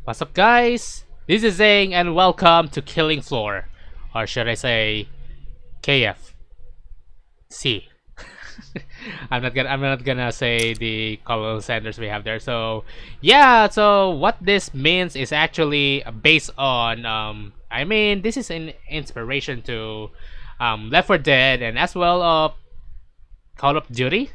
What's up, guys? This is Xeing, and welcome to Killing Floor, or should I say, KFC. I'm not gonna say the colonel centers we have there. So yeah, so what this means is actually based on I mean, this is an inspiration to Left 4 Dead and as well Call of Duty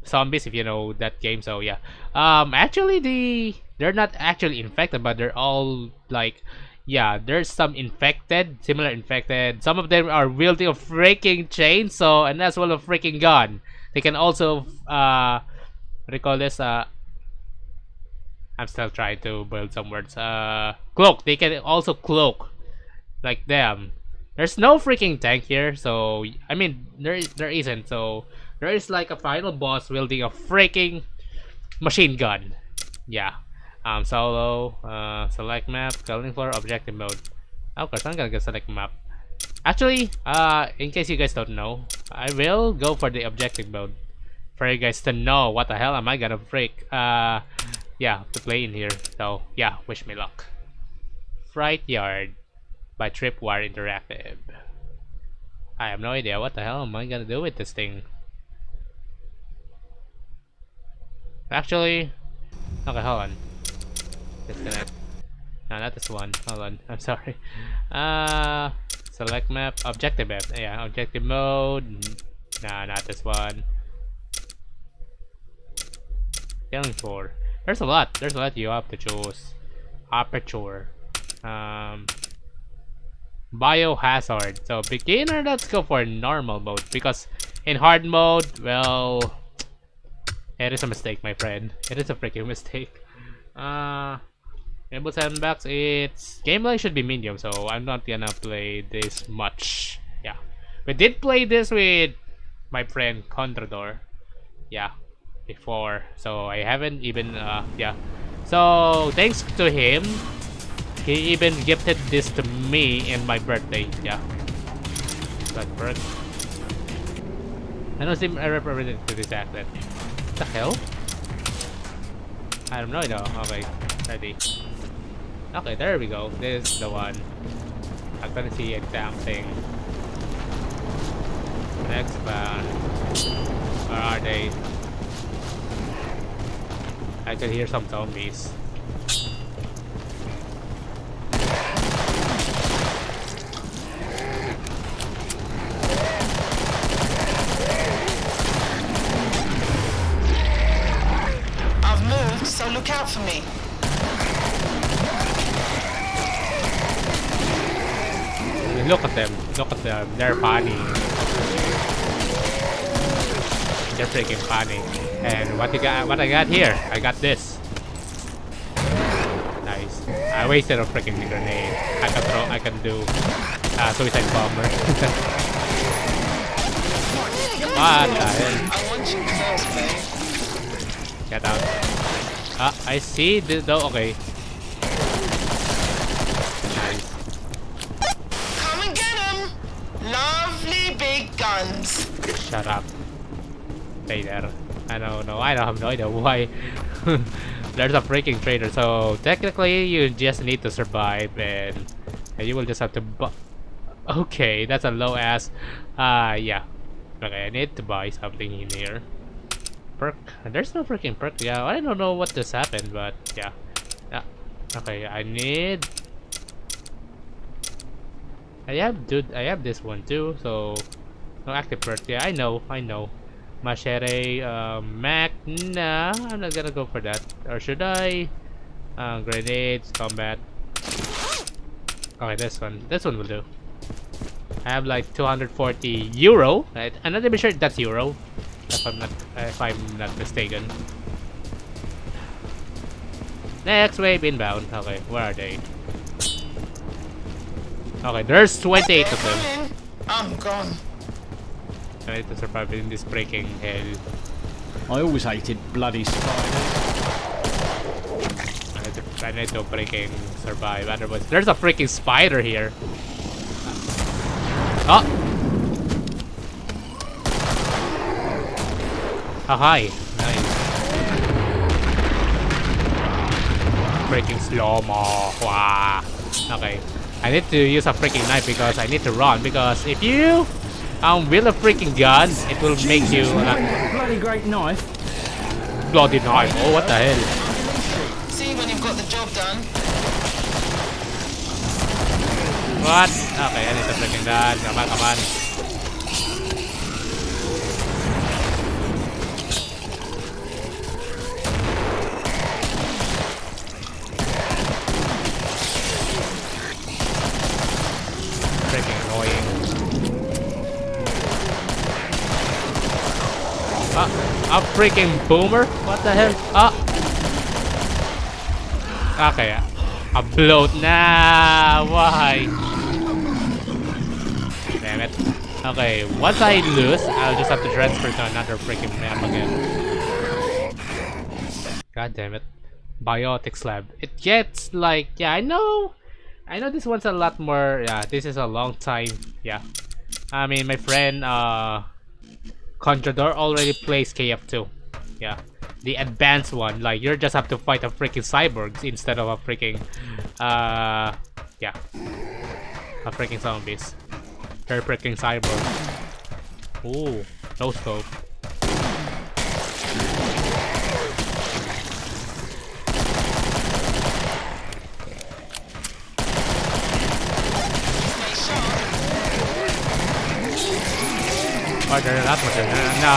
Zombies, if you know that game. So yeah, actually they're not actually infected, but they're all like, yeah, there's some infected, similar infected. Some of them are wielding a freaking chainsaw and as well a freaking gun. They can also what do you call this? I'm still trying to build some words. Cloak. They can also cloak like them. There's no freaking tank here, so I mean there isn't. So there is like a final boss wielding a freaking machine gun. Yeah. Solo. Select map. Killing floor. Objective mode. Of course, I'm gonna get select map. Actually, in case you guys don't know, I will go for the objective mode for you guys to know what the hell am I gonna freak. Yeah, to play in here. So yeah, wish me luck. Fright Yard by Tripwire Interactive. I have no idea what the hell am I gonna do with this thing. Actually, okay, hold on. Disconnect. No, not this one. Hold on. I'm sorry. Select map. Objective map. Yeah, objective mode. Nah, not this one. Killing floor. There's a lot. There's a lot you have to choose. Aperture. Biohazard. So beginner, let's go for normal mode because in hard mode, well, it is a mistake, my friend. It is a freaking mistake. Rainbow Sandbox, its gameplay should be medium, so I'm not gonna play this much. Yeah, we did play this with my friend Contrador. Yeah, before, so I haven't even yeah. So thanks to him, he even gifted this to me in my birthday. Yeah, that perk. I don't seem I represented to this accent. What the hell? I don't know though. Okay, ready. Okay, there we go. This is the one. I'm gonna see a damn thing. Next one. Where are they? I can hear some zombies. I've moved, so look out for me. Look at them. Look at them. They're funny. They're freaking funny. And what you got? What I got here? I got this. Nice. I wasted a freaking grenade. I can throw. I can do suicide bomber. What the hell? I want you close, babe. Get out. I see. Though. Okay. Nice. Come and get him. Lovely big guns. Shut up. Stay there. I don't know. I don't have no idea why. There's a freaking trader, so technically you just need to survive, and you will just have to. Okay, that's a low ass. Yeah. Okay, I need to buy something in here. Perk. There's no freaking perk. Yeah, I don't know what just happened, but yeah. Yeah. Okay, I need. I have this one too. So no active perk. Yeah, I know. Machete, Mac. Nah, I'm not gonna go for that. Or should I? Grenades, combat. Okay, this one. This one will do. I have like 240 euro. I'm not even sure that's euro. If I'm not mistaken. Next wave inbound. Okay, where are they? Okay, there's 28 of them. Come in. I'm gone. I need to survive in this breaking hell. I always hated bloody spiders. I need to freaking survive. Otherwise, there's a freaking spider here. Oh! Oh, hi. Nice. freaking slow-mo. Wow. Okay. I need to use a freaking knife because I need to run. Because if you wield a freaking gun, it will make you Bloody great knife. bloody knife. Oh, what the hell? See when you've got the job done. What? Okay, I need a freaking gun. Come on, come on. Freaking annoying. A freaking boomer? What the hell? Okay, a bloat. Nah, why? Damn it. Okay, once I lose, I'll just have to transfer to another freaking map again. God damn it. Biotics lab. It gets like, yeah, I know this one's a lot more, yeah, this is a long time, yeah. I mean, my friend, Conjador already plays KF2. Yeah. The advanced one, like, you just have to fight a freaking cyborgs instead of a freaking, yeah. A freaking zombies. They're freaking cyborgs. Ooh, no scope. Oh, they're not much. No.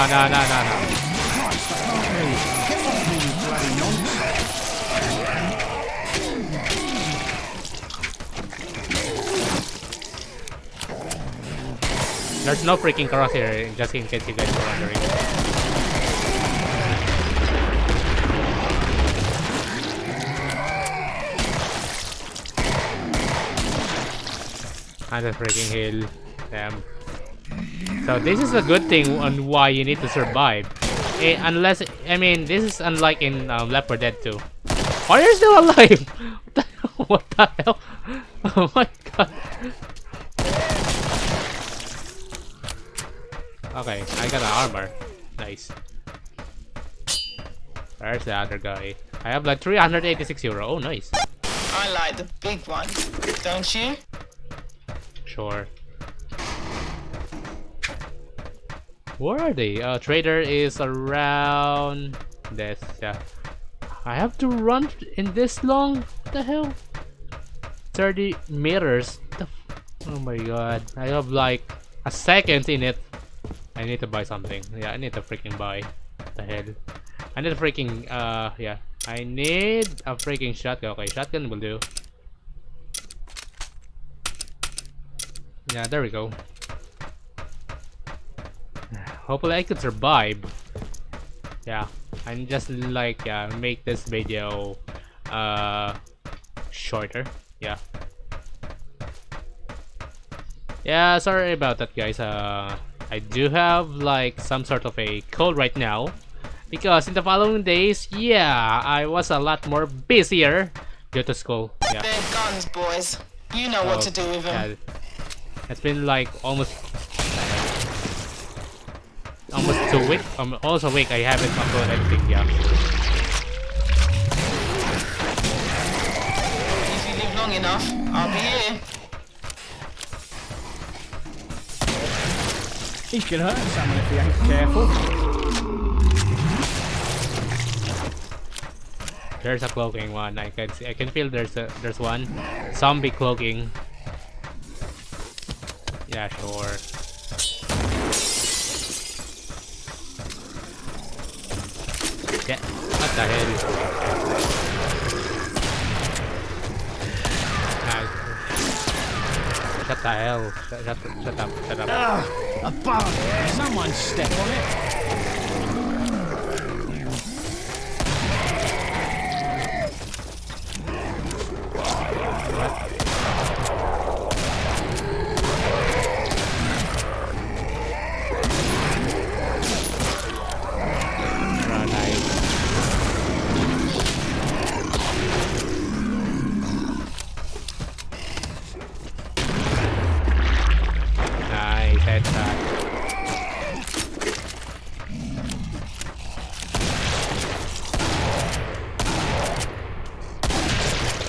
There's no freaking cross here, just in case you guys were wondering. And a freaking hill. Damn. So this is a good thing on why you need to survive. Unless, I mean, this is unlike in Left 4 Dead 2. Why are you still alive? What the hell? Oh my god. Okay, I got an armor. Nice. Where's the other guy? I have like 386 euro. Oh, nice. I like the big one, don't you? Sure. Where are they? Trader is around this. Yeah. I have to run in this long? What the hell? 30 meters. Oh my god. I have like a second in it. I need to buy something. Yeah, I need to freaking buy. What the hell? I need a freaking, yeah. I need a freaking shotgun. Okay, shotgun will do. Yeah, there we go. Hopefully I could survive. Yeah, I'm just like, make this video, shorter. Yeah. Yeah, sorry about that, guys. I do have like some sort of a cold right now because in the following days, yeah, I was a lot more busier due to school. Yeah. They're guns, boys. You know what to do with them. Yeah, it's been like almost 2 weeks. Almost a week. I haven't uploaded anything. Yeah. If you live long enough, I'll be here. He can hurt someone if he ain't careful. There's a cloaking one. I can see. I can feel there's one zombie cloaking. Yeah, sure. Yeah. What the hell? Shut the hell. Shut up. A bug! Someone step on it!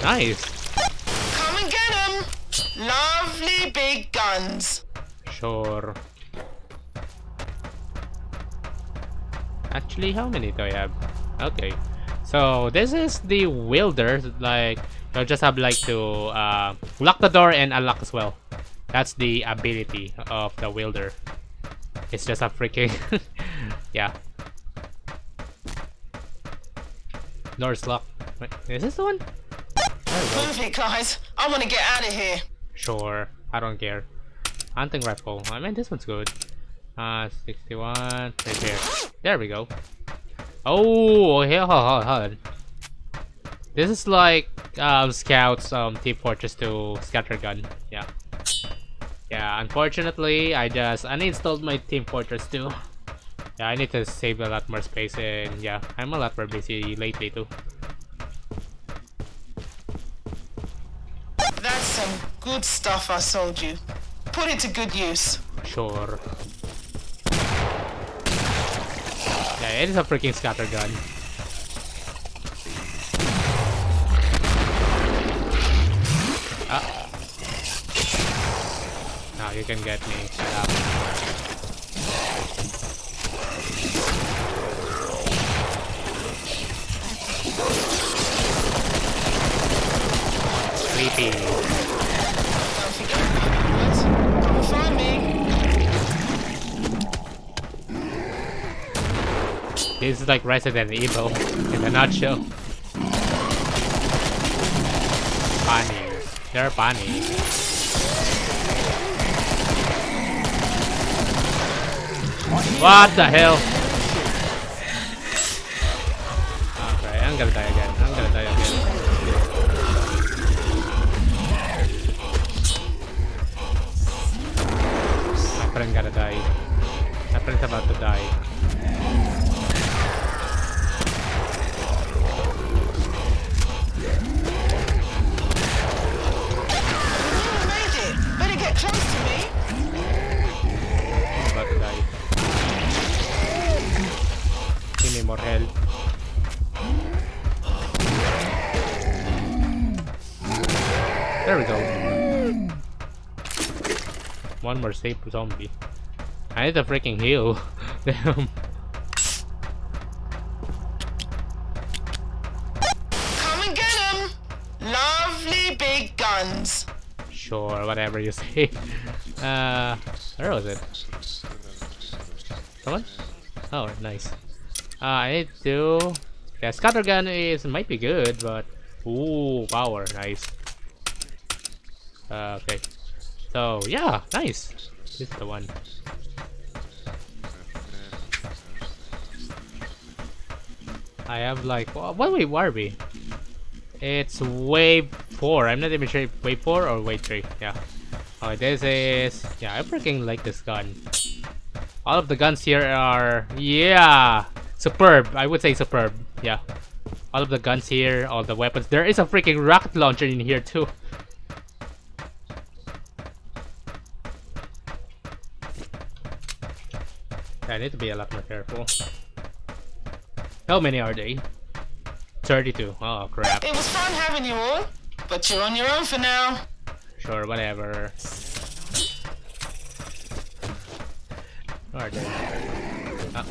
nice. Come and get them. Lovely big guns. Sure. Actually, how many do I have? Okay. So this is the wielder. Like you'll just have like to lock the door and unlock as well. That's the ability of the wielder. It's just a freaking yeah. Door's locked. Wait, is this the one? There we go. Move it, guys. I want to get out of here. Sure, I don't care. Hunting rifle. I mean, this one's good. 61. Right there. There we go. Oh, here, hold on. This is like Scout's Team Fortress 2 scattergun. Yeah. Yeah, unfortunately, I just uninstalled my Team Fortress 2. Yeah, I need to save a lot more space, and yeah, I'm a lot more busy lately too. That's some good stuff I sold you. Put it to good use. Sure. Yeah, it is a freaking scattergun. Ah. Now you can get me. Shut up. Sleepy. Don't forget about it. Come and find me. This is like Resident Evil in a nutshell. Bunnies. They're bunnies. What the hell? Okay, I'm gonna die again. I'm gonna die again. My friend gotta die. My friend's about to die. You made it. Better get close to me. I'm about to die. Give me more health. There we go. One more safe zombie. I need to freaking heal. Damn. Come and get them. Lovely big guns. Sure, whatever you say. Where was it? Someone? Oh, nice. I need to. Yeah, scattergun is might be good, but ooh, power, nice. Okay. So yeah, nice. This is the one. I have like what wave are we? It's wave 4. I'm not even sure if wave 4 or wave 3. Yeah. Oh, this is yeah. I freaking like this gun. All of the guns here are yeah, superb. I would say superb. Yeah. All of the guns here, all the weapons. There is a freaking rocket launcher in here too. I need to be a lot more careful. How many are they? 32. Oh crap. It was fun having you all, but you're on your own for now. Sure, whatever. Where are they? Ah.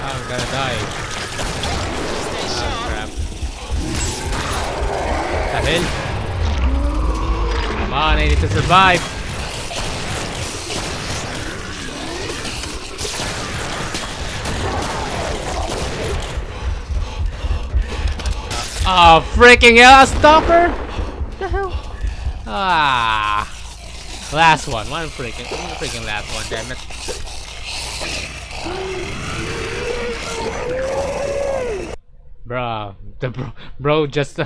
I'm gonna die. Oh crap. The hell? Come on, I need to survive. Oh, freaking hell, a stalker? What the hell? Ah. Last one. One freaking last one, damn it. Bruh, the bro just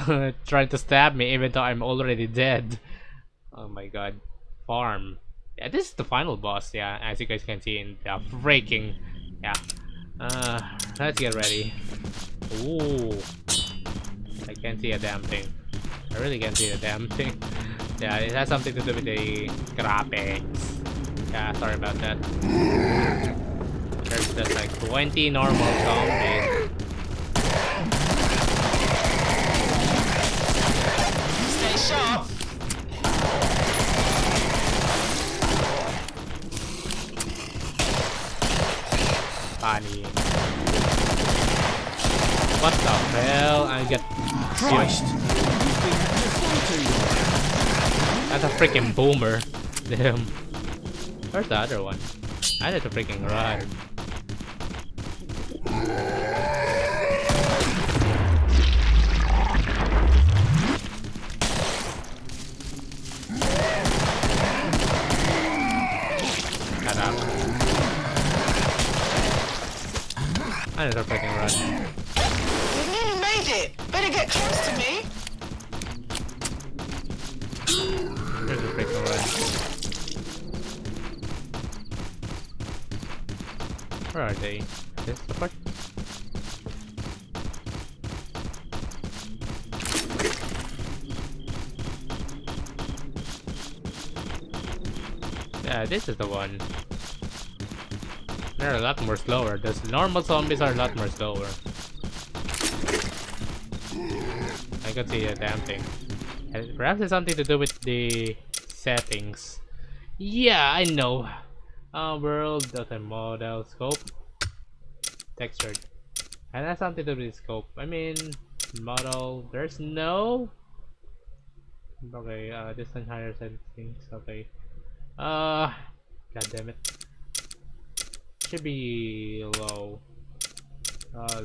trying to stab me even though I'm already dead. Oh my god. Farm. Yeah, this is the final boss, yeah, as you guys can see in the freaking yeah. Let's get ready. Ooh. I can't see a damn thing. I really can't see a damn thing. Yeah, it has something to do with the graphics. Yeah, sorry about that. There's just like 20 normal zombies. Stay sharp. Funny. What the hell? I get. Christ! That's a freaking boomer. Damn. Where's the other one? I need to freaking run. Shut up. I need to freaking run. We've nearly made it. Better get close to me. There's a freaking run. Where are they? This the part? Yeah, this is the one. They're a lot more slower. The normal zombies are a lot more slower. I can see a damn thing. Perhaps it's something to do with the settings. Yeah, I know. World, data model, scope, textured. And that's something to do with scope. I mean, model. There's no. Okay, distance higher settings. Okay. God damn it. Should be low.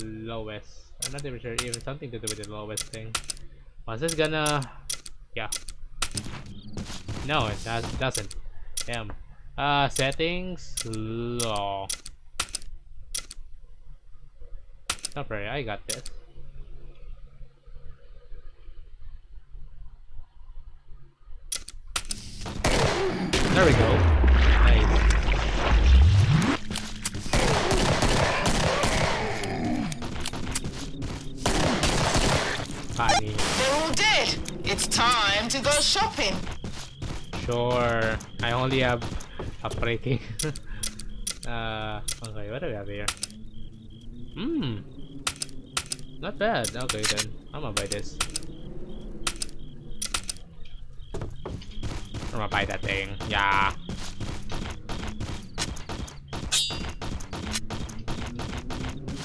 Lowest. I'm not even sure. Even something to do with the lowest thing. Was this gonna? Yeah. No, it doesn't. Damn. Settings low. Don't worry, I got this. There we go. Nice. Funny. They're all dead. It's time to go shopping. Sure. I only have a freaking. Okay, what do we have here? Not bad. Okay then, I'm gonna buy this. I'm gonna buy that thing. Yeah.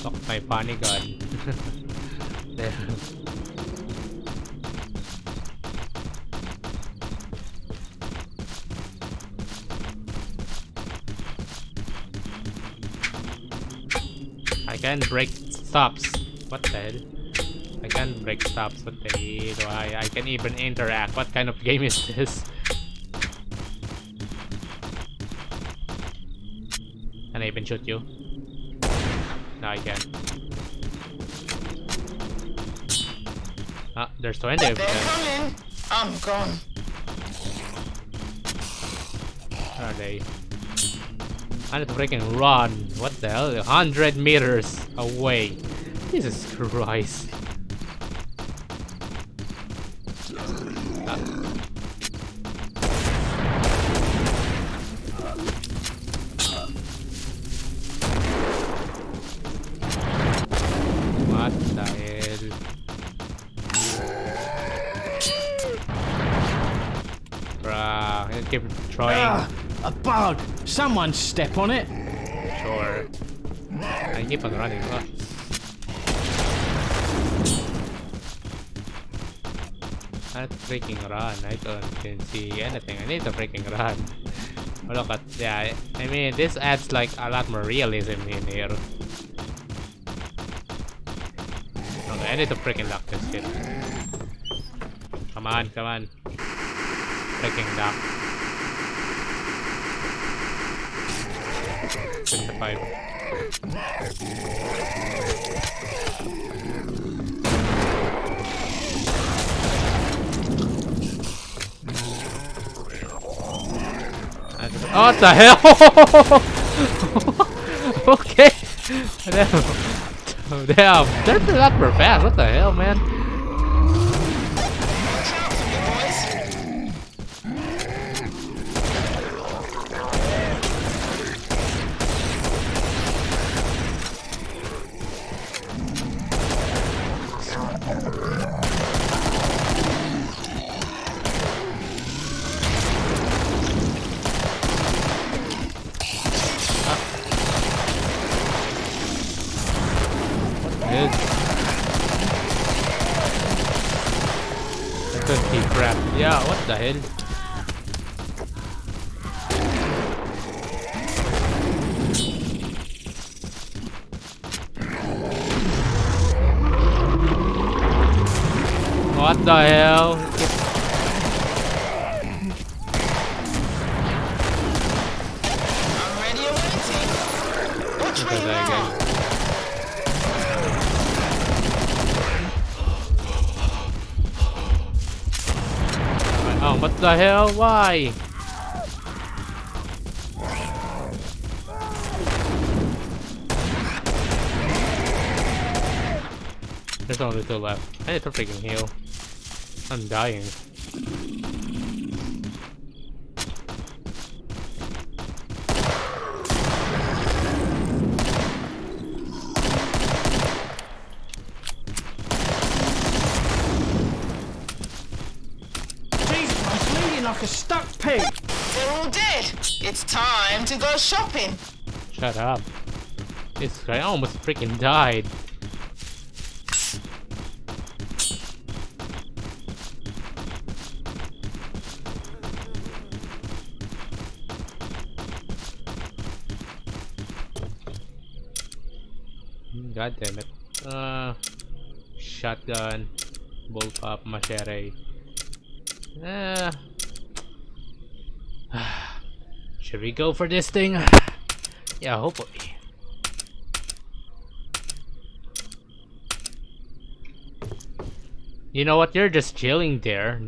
Look, my funny gun. There. I can break stops. What the hell? I can break stops. What the hell? I can even interact. What kind of game is this? Can I even shoot you? No, I can't. Ah, there's 20 of They're them. coming. I'm gone. Where are they? I need to freaking run. What the hell? 100 meters away. Jesus Christ. Ah. What the hell? Bruh, I keep trying. Ah, a bug! Someone step on it! Sure. I keep on running. Oh. I need to freaking run. I don't see anything. I need to freaking run. Oh, look at, yeah. I mean, this adds like a lot more realism in here. Okay, I need to freaking lock this shit. Come on, come on. Freaking lock. 25. What the hell? Okay. Oh, damn, they're not super fast. What the hell, man? Watch out for me, boys. Dude. I couldn't keep crap. Yeah, what the hell? What the hell? I'm ready and waiting. Which way you Okay. are? Oh, what the hell? Why? There's only two left. I need to freaking heal. I'm dying. Jesus, I'm bleeding like a stuck pig. They're all dead. It's time to go shopping. Shut up. This guy almost freaking died. God damn it. Shotgun, bullpup, machete. Should we go for this thing? Yeah, hopefully. You know what? You're just chilling there.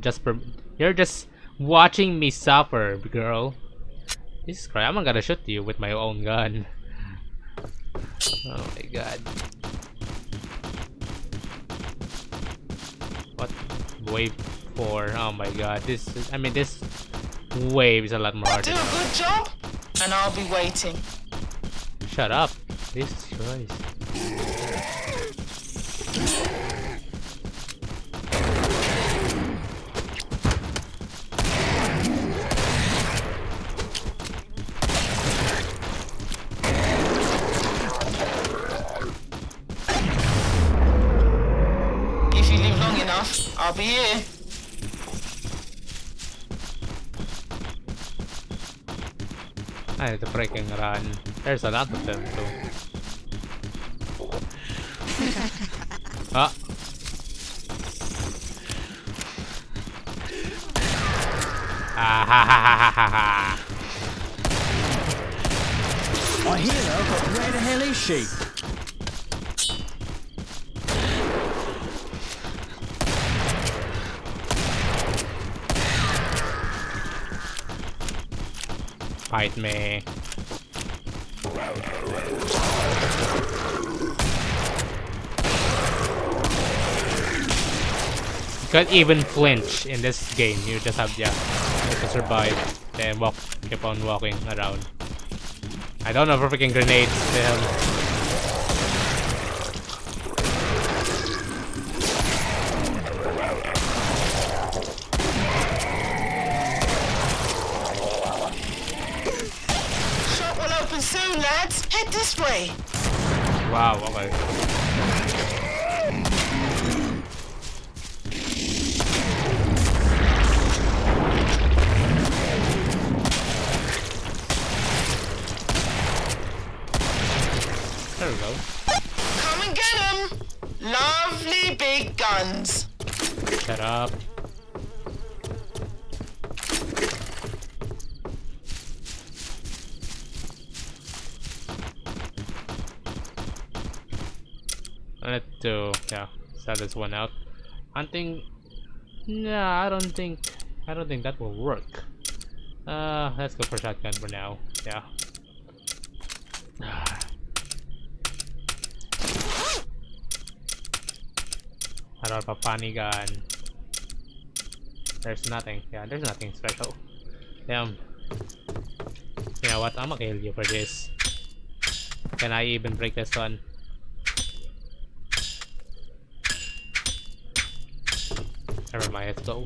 You're just watching me suffer, girl. Jesus Christ, I'm gonna shoot you with my own gun. Oh my god. What? Wave 4. Oh my god. This wave is a lot more harder Do a now. good job, and I'll be waiting. Shut up. Jesus Christ. If you live long enough, I'll be here. I need to freaking run. There's a lot of them too. Ah. Ah ha ha ha ha ha ha. I hear her, but where the hell is she? Fight me. You can't even flinch in this game. You just have, yeah, you have to survive. Then keep on walking around. I don't know for freaking grenades. Damn. Shop will open soon, lads. Head this way. Wow, okay. There we go. Come and get 'em. Lovely big guns. Shut up. I need to, yeah, set this one out. Hunting. Nah, I don't think that will work. Let's go for shotgun for now. Yeah. Out of a funny gun. There's nothing. Yeah, there's nothing special. Damn. You know what? I'm gonna kill you for this. Can I even break this one? Never mind, let's go.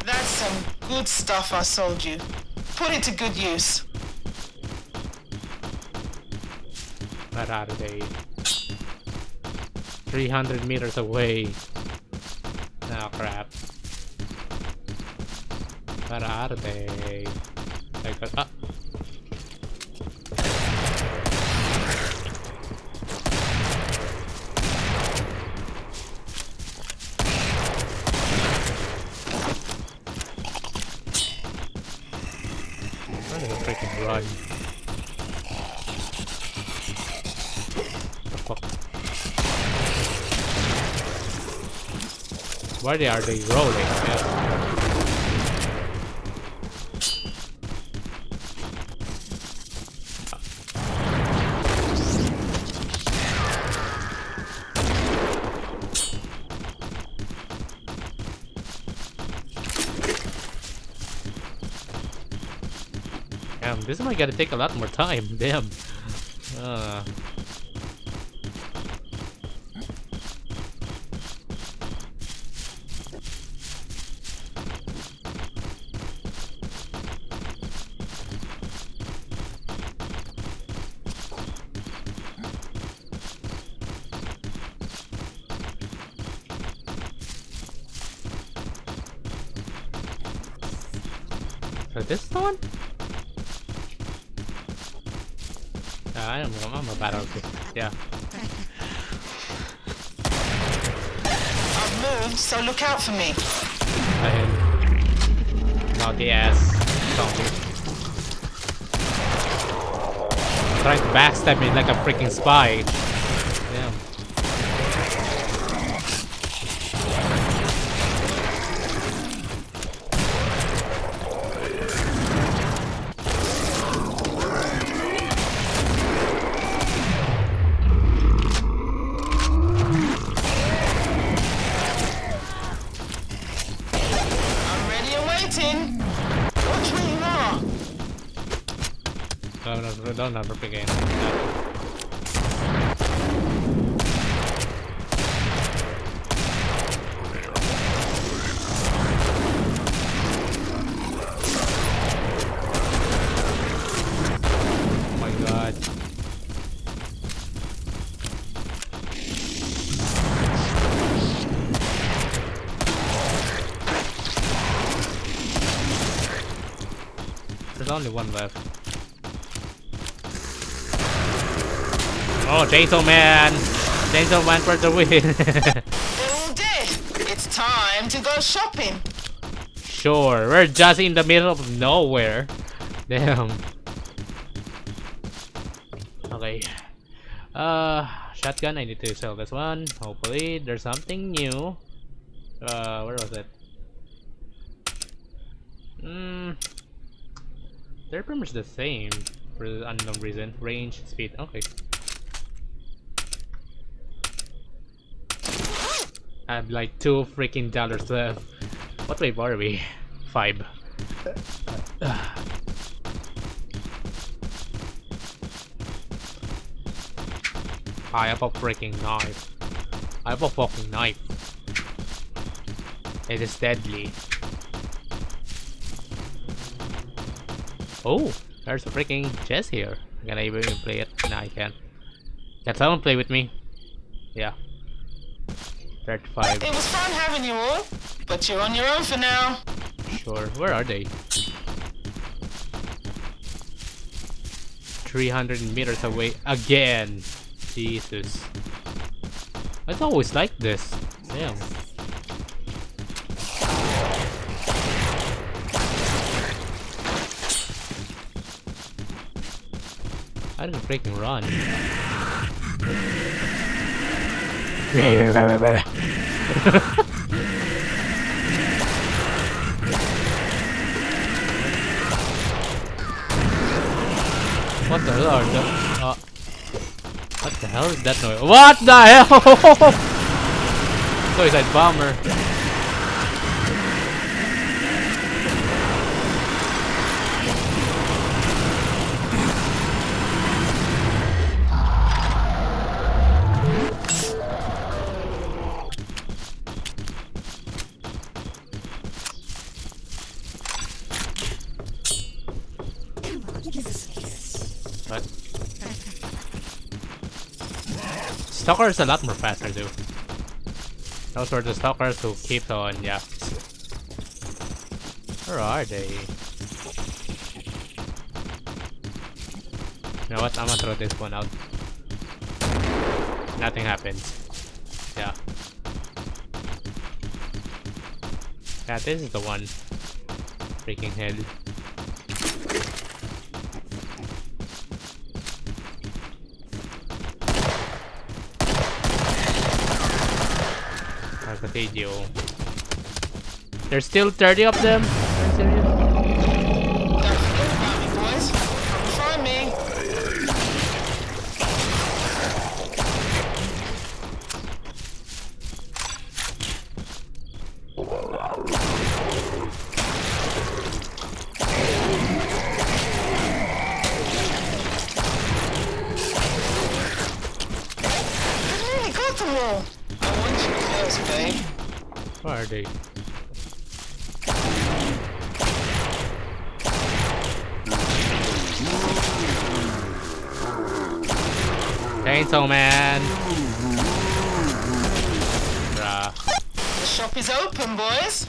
That's some good stuff I sold you. Put it to good use. Where are they? 300 meters away. Oh crap. Where are they? Like, ah. I'm gonna freaking run. Fuck. Why are they rolling? Yeah. Damn, this might gotta take a lot more time. Damn. So this one? I'm a battle kid. Yeah. I've moved, so look out for me. Naughty ass zombie. Trying to backstab me like a freaking spy. Damn. Don't ever begin. Oh my god. There's only one left. Oh, Chainsaw Man! Chainsaw Man for the win! They're all dead. It's time to go shopping. Sure, we're just in the middle of nowhere. Damn. Okay. Shotgun, I need to sell this one. Hopefully, there's something new. Where was it? They're pretty much the same for unknown reason. Range, speed, okay. I have like $2 freaking left. What wave are we? 5. I have a freaking knife. I have a fucking knife. It is deadly. Oh, there's a freaking chest here. Can I even play it? Nah, I can't. Can someone play with me? Yeah. 35. It was fun having you all, but you're on your own for now. Sure. Where are they? 300 meters away again. Jesus. It's always like this. Damn. I didn't freaking run. What the hell are the? What the hell is that noise? What the hell? Suicide bomber. What? Stalker is a lot more faster too. Those were the stalkers who keep on, yeah. Where are they? You know what? I'm gonna throw this one out. Nothing happens. Yeah. Yeah, this is the one. Freaking hell. That's the video. There's still 30 of them? Are you serious? Don't forget about me, boys. Come find me. I nearly got them all. I want you first, babe. Where are they? Chainsaw Man! Bruh. The shop is open, boys.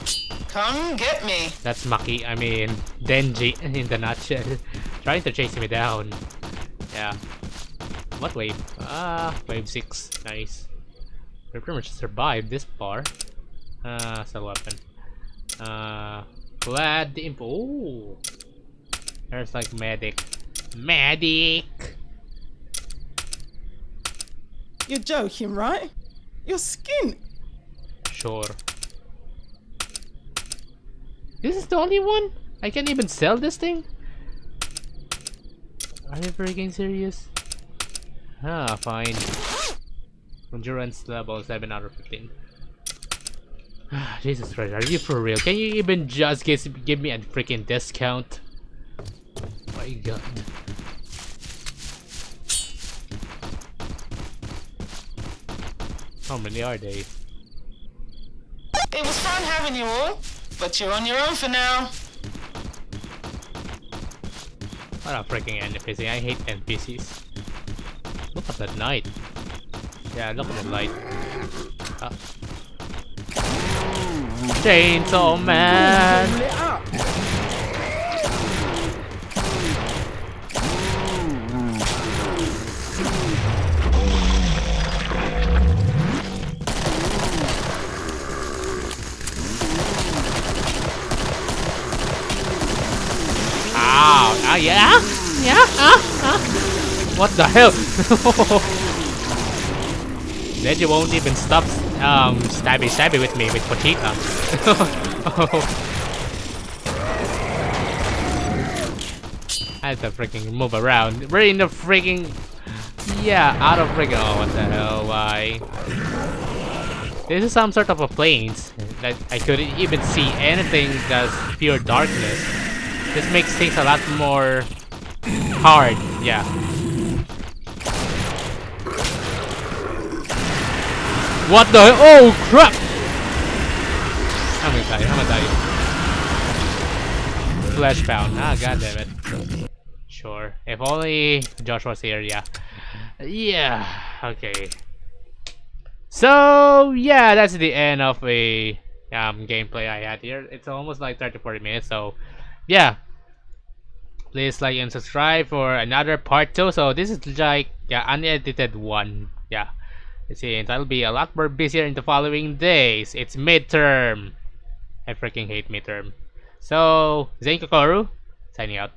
Come get me. That's Maki, I mean, Denji in the nutshell. Trying to chase me down. Yeah. What wave? Wave 6. Nice. We pretty much survived this far. Still weapon. Glad the info. Ooh. There's like medic. Medic! You're joking, right? Your skin. Sure. This is the only one? I can't even sell this thing? Are you freaking serious? Ah, fine. Endurance level 7 out of 15. Jesus Christ, are you for real? Can you even just give me a freaking discount? My god. How many are they? It was fun having you all, but you're on your own for now. What a freaking NPC. I hate NPCs. Look at that light. Yeah, look at the light. Chainsaw Man! Lit up. Ow! Ah, yeah? Yeah? What the hell? Then you won't even stop stabby with me with Pochita. I have to freaking move around. We're in the freaking... Yeah, out of freaking... Oh, what the hell? Why? This is some sort of a plains. That I couldn't even see anything that's pure darkness. This makes things a lot more hard, yeah. What the hell? Oh crap! I'm gonna die. Fleshbound. Ah, goddammit. Sure. If only Josh was here, yeah. Yeah, okay. So, yeah, that's the end of a gameplay I had here. It's almost like 30-40 minutes, so yeah. Please like and subscribe for another part 2. So this is like unedited one. Yeah. Since I'll be a lot more busier in the following days. It's midterm. I freaking hate midterm. So Xeing signing out.